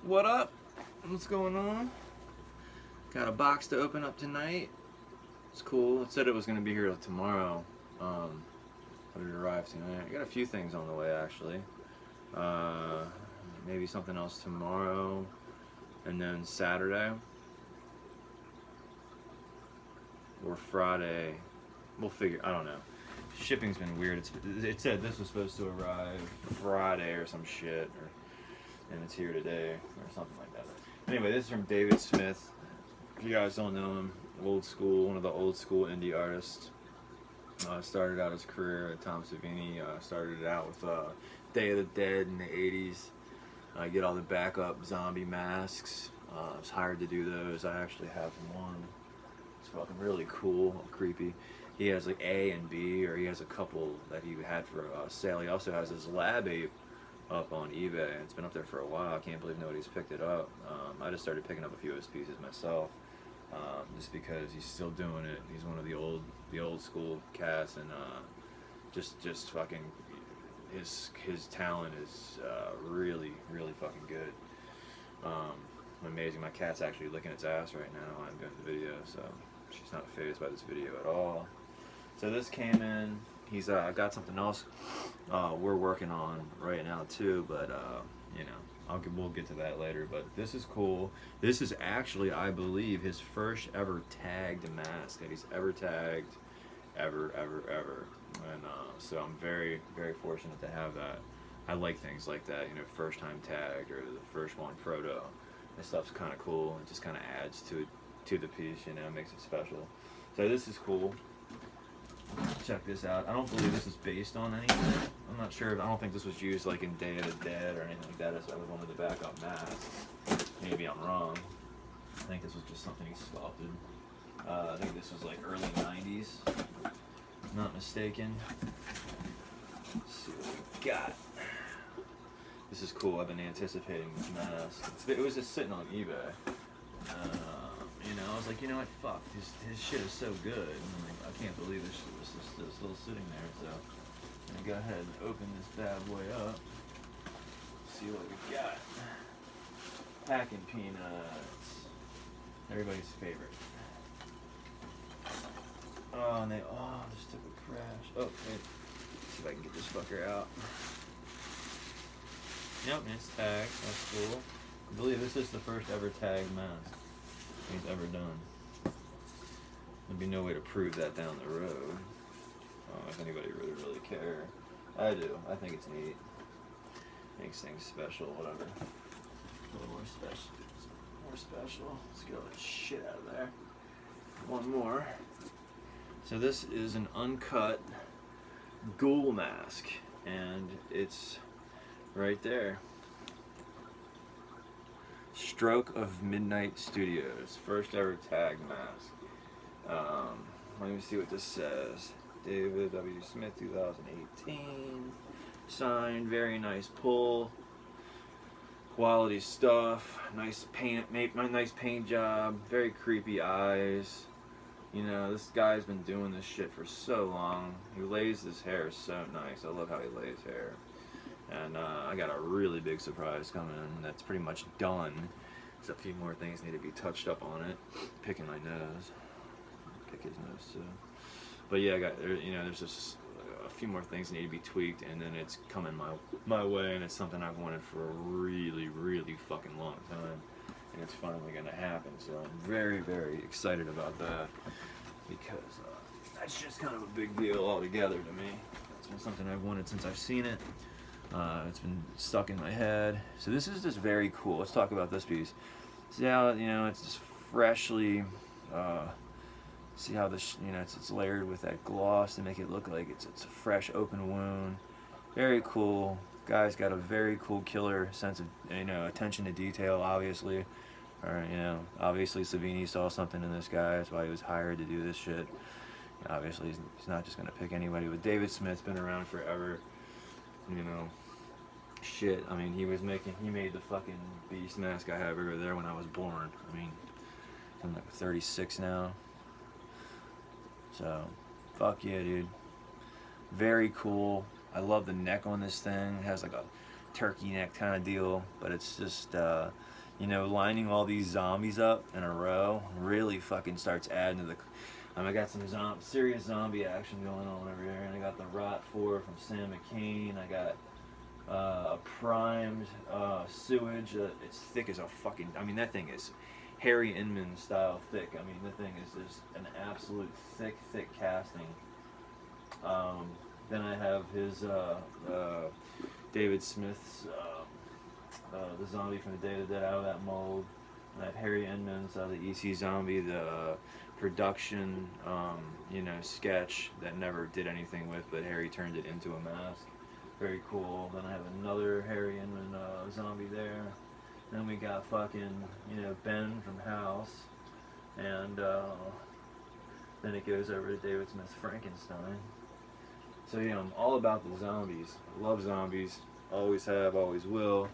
What up? What's going on? Got a box to open up tonight. It's cool. It said it was going to be here tomorrow. But it arrived tonight. I got a few things on the way actually. Maybe something else tomorrow. And then Saturday. Or Friday. We'll figure. I don't know. Shipping's been weird. It said this was supposed to arrive Friday or some shit. And it's here today or something like that. Anyway, this is from David Smith. If you guys don't know him, old school, one of the old school indie artists. Started out his career at Tom Savini. Started it out with Day of the Dead in the 80s. Get all the backup zombie masks. I was hired to do those. I actually have one. It's fucking really cool, creepy. He has like A and B, or he has a couple that he had for sale. He also has his Lab Ape up on eBay. It's been up there for a while. I can't believe nobody's picked it up. I just started picking up a few of his pieces myself, just because he's still doing it. He's one of the old school cats, and just fucking his talent is really fucking good. Amazing. My cat's actually licking its ass right now while I'm doing the video, so she's not fazed by this video at all. So this came in. He's got something else we're working on right now too, but you know, we'll get to that later. But this is cool. This is actually, I believe, his first ever tagged mask that he's ever tagged, ever. And so I'm very fortunate to have that. I like things like that, you know, first time tagged or the first one proto. This stuff's kind of cool. It just kind of adds to the piece, you know, makes it special. So this is cool. Check this out. I don't believe this is based on anything. I'm not sure. I don't think this was used like in Day of the Dead or anything like that. That was one of the backup masks. Maybe I'm wrong. I think this was just something he sculpted. I think this was like early 90s. Not mistaken. Let's see what we got. This is cool. I've been anticipating this mask. It was just sitting on eBay. You know, I was like, you know what, fuck, his shit is so good. And I'm like, I can't believe this shit was just still sitting there. So I'm gonna go ahead and open this bad boy up. See what we got. Packing peanuts. Everybody's favorite. Oh, and this took a crash. Oh, wait. Let's see if I can get this fucker out. Yep, it's tagged. That's cool. I believe this is the first ever tagged mask he's ever done. There'd be no way to prove that down the road. If anybody really care. I do. I think it's neat. Makes things special, whatever. A little more special. Let's get all that shit out of there. One more. So this is an uncut Ghoul mask, and it's right there. Stroke of Midnight Studios, first ever tag mask. Let me see what this says. David W. Smith, 2018. Signed, very nice pull. Quality stuff. Nice paint, nice paint job. Very creepy eyes. You know, this guy's been doing this shit for so long. He lays his hair so nice. I love how he lays hair. And I got a really big surprise coming in that's pretty much done. There's a few more things need to be touched up on it. Picking my nose. Pick his nose too. But yeah, there's just a few more things that need to be tweaked, and then it's coming my way, and it's something I've wanted for a really fucking long time. And it's finally going to happen, so I'm very excited about that, because that's just kind of a big deal altogether to me. It's been something I've wanted since I've seen it. It's been stuck in my head. So this is just very cool. Let's talk about this piece. See how, you know, it's just freshly, see how this, you know, it's layered with that gloss to make it look like it's a fresh open wound. Very cool. Guy's got a very cool killer sense of, you know, attention to detail, obviously. Or, you know, obviously Savini saw something in this guy. That's why he was hired to do this shit. Obviously, he's not just going to pick anybody. But David Smith's been around forever. You know, shit. I mean, he made the fucking beast mask I have over there when I was born. I mean, I'm like 36 now. So, fuck yeah, dude. Very cool. I love the neck on this thing. It has like a turkey neck kind of deal, but it's just you know, lining all these zombies up in a row really fucking starts adding to the. I got some serious zombie action going on over here, and I got the Rot 4 from Sam McCain. I got a primed sewage. It's thick as a fucking. I mean, that thing is Harry Inman style thick. I mean, the thing is just an absolute thick casting. Then I have his David Smith's the zombie from the Day of the Dead out of that mold. And I have Harry Inman's the EC Zombie, the production you know, sketch that never did anything with, but Harry turned it into a mask. Very cool. Then I have another Harry Inman zombie there. Then we got fucking, you know, Ben from House, and then it goes over to David Smith's Frankenstein. So yeah, I'm all about the zombies. I love zombies. Always have, always will.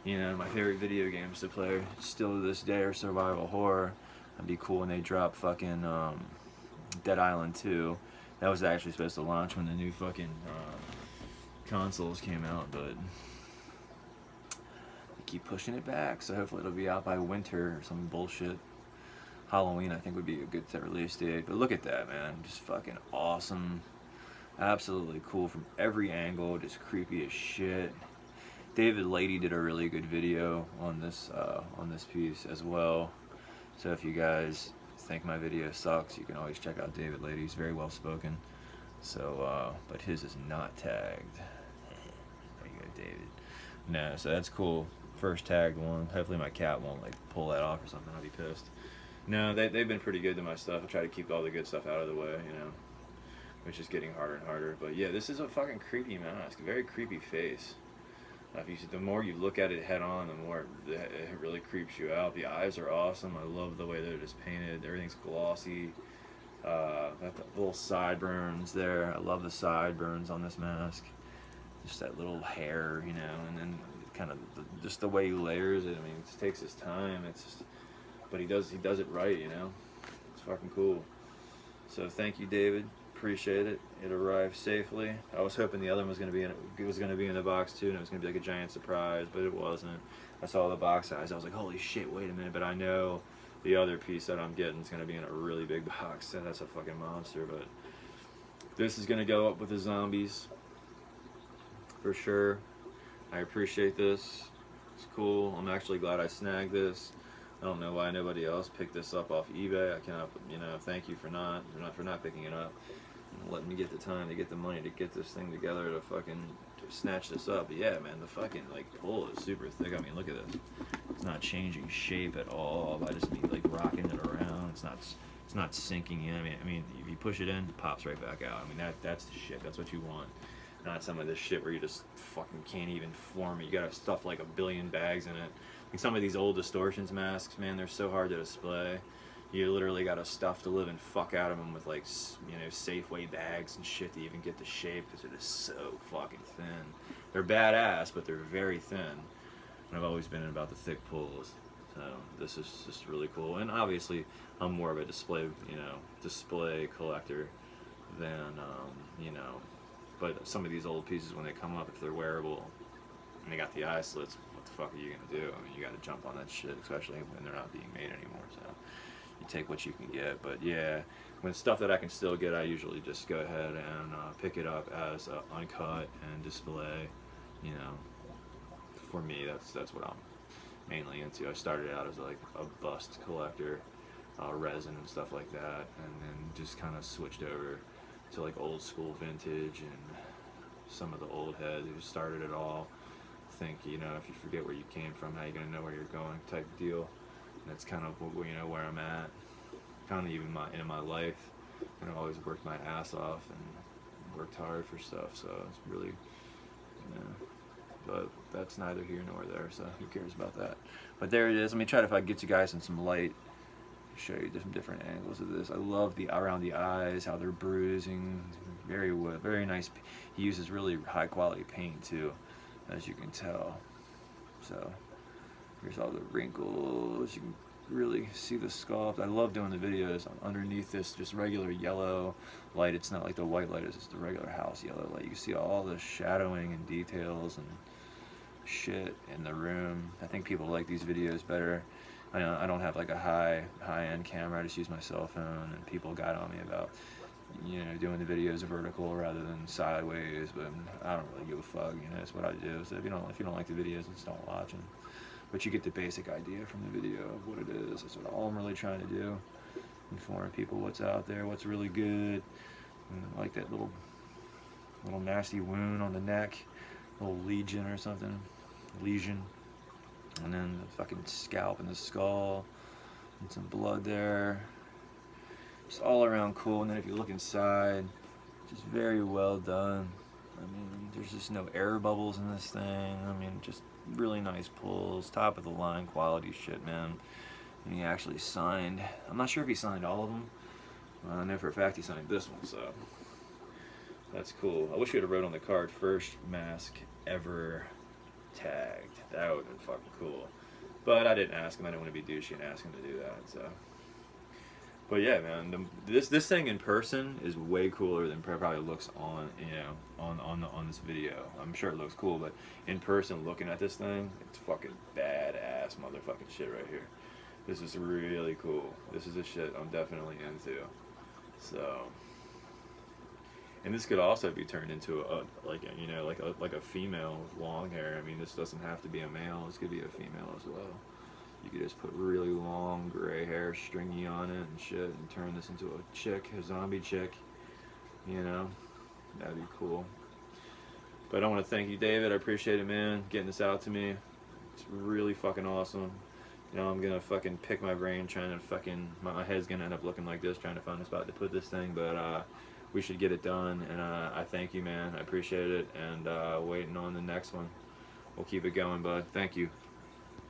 You know, my favorite video games to play still to this day are survival horror. It'd be cool when they drop fucking Dead Island 2. That was actually supposed to launch when the new fucking consoles came out, but they keep pushing it back, so hopefully it'll be out by winter or some bullshit. Halloween I think would be a good release date. But look at that, man, just fucking awesome, absolutely cool from every angle, just creepy as shit. David Lady did a really good video on this piece as well, so if you guys think my video sucks, you can always check out David Lady. He's very well spoken. So but his is not tagged. There you go, David. No, so that's cool. First tagged one. Hopefully my cat won't like pull that off or something. I'll be pissed. No, they've been pretty good to my stuff. I try to keep all the good stuff out of the way, you know, which is getting harder and harder. But yeah, this is a fucking creepy mask. Very creepy face. The more you look at it head on, the more it really creeps you out. The eyes are awesome. I love the way they're just painted. Everything's glossy. Got the little sideburns there. I love the sideburns on this mask. Just that little hair, you know, and then kind of just the way he layers it. I mean, it takes his time. It's just, but he does it right, you know. It's fucking cool. So thank you, David. Appreciate it. It arrived safely. I was hoping the other one was going to be in the box too, and it was going to be like a giant surprise, but it wasn't. I saw the box size. I was like, holy shit! Wait a minute. But I know the other piece that I'm getting is going to be in a really big box, and that's a fucking monster. But this is going to go up with the zombies for sure. I appreciate this. It's cool. I'm actually glad I snagged this. I don't know why nobody else picked this up off eBay. I cannot, you know, thank you for not picking it up and letting me get the time to get the money to get this thing together to fucking snatch this up. But yeah, man, the fucking like pull is super thick. I mean, look at this. It's not changing shape at all. I just mean like rocking it around. It's not sinking in. I mean, if you push it in, it pops right back out. I mean, that's the shit. That's what you want. Not some of this shit where you just fucking can't even form it. You gotta stuff like 1 billion bags in it. Like some of these old distortions masks, man, they're so hard to display. You literally gotta stuff the living fuck out of them with like, you know, Safeway bags and shit to even get the shape, because it is so fucking thin. They're badass, but they're very thin. And I've always been about the thick pulls. So this is just really cool. And obviously, I'm more of a display collector than, you know. But some of these old pieces, when they come up, if they're wearable and they got the eye slits, what the fuck are you gonna do? I mean, you gotta jump on that shit, especially when they're not being made anymore. So you take what you can get. But yeah, when stuff that I can still get, I usually just go ahead and pick it up as uncut and display. You know, for me, that's what I'm mainly into. I started out as like a bust collector, resin and stuff like that, and then just kind of switched over to like old school vintage and some of the old heads who started it all. Think, you know, if you forget where you came from, how you gonna know where you're going type deal. And that's kind of, you know, where I'm at. Kind of even in my life, and I've always worked my ass off and worked hard for stuff. So it's really, you know, but that's neither here nor there. So who cares about that? But there it is. Let me try to, if I get you guys in some light, show you some different angles of this. I love the around the eyes, how they're bruising. Very nice. He uses really high quality paint too, as you can tell. So here's all the wrinkles. You can really see the sculpt. I love doing the videos underneath this just regular yellow light. It's not like the white light, it's just the regular house yellow light. You can see all the shadowing and details, and shit in the room. I think people like these videos better. I don't have like a high-end camera. I just use my cell phone, and people got on me about, you know, doing the videos vertical rather than sideways. But I don't really give a fuck. You know, that's what I do. So if you don't like the videos, just don't watch them. But you get the basic idea from the video of what it is. That's what all I'm really trying to do. Inform people what's out there, what's really good. And like that little nasty wound on the neck, little lesion or something, lesion, and then the fucking scalp and the skull, and some blood there. Just all around cool. And then if you look inside, just very well done. I mean, there's just no air bubbles in this thing. I mean, just really nice pulls, top of the line quality shit, man. And he actually signed, I'm not sure if he signed all of them. I know for a fact he signed this one, so that's cool. I wish he would have wrote on the card, first mask ever tagged. That would have been fucking cool. But I didn't ask him. I didn't want to be douchey and ask him to do that, so. But yeah, man, this thing in person is way cooler than probably looks on, you know, on this video. I'm sure it looks cool, but in person, looking at this thing, it's fucking badass motherfucking shit right here. This is really cool. This is the shit I'm definitely into. So, and this could also be turned into a like a female with long hair. I mean, this doesn't have to be a male. This could be a female as well. You could just put really long gray hair, stringy on it and shit, and turn this into a chick, a zombie chick. You know, that'd be cool. But I want to thank you, David. I appreciate it, man, getting this out to me. It's really fucking awesome. You know, I'm gonna fucking pick my brain trying to fucking, my head's gonna end up looking like this trying to find a spot to put this thing, but we should get it done, and I thank you, man. I appreciate it, and waiting on the next one. We'll keep it going, bud. Thank you.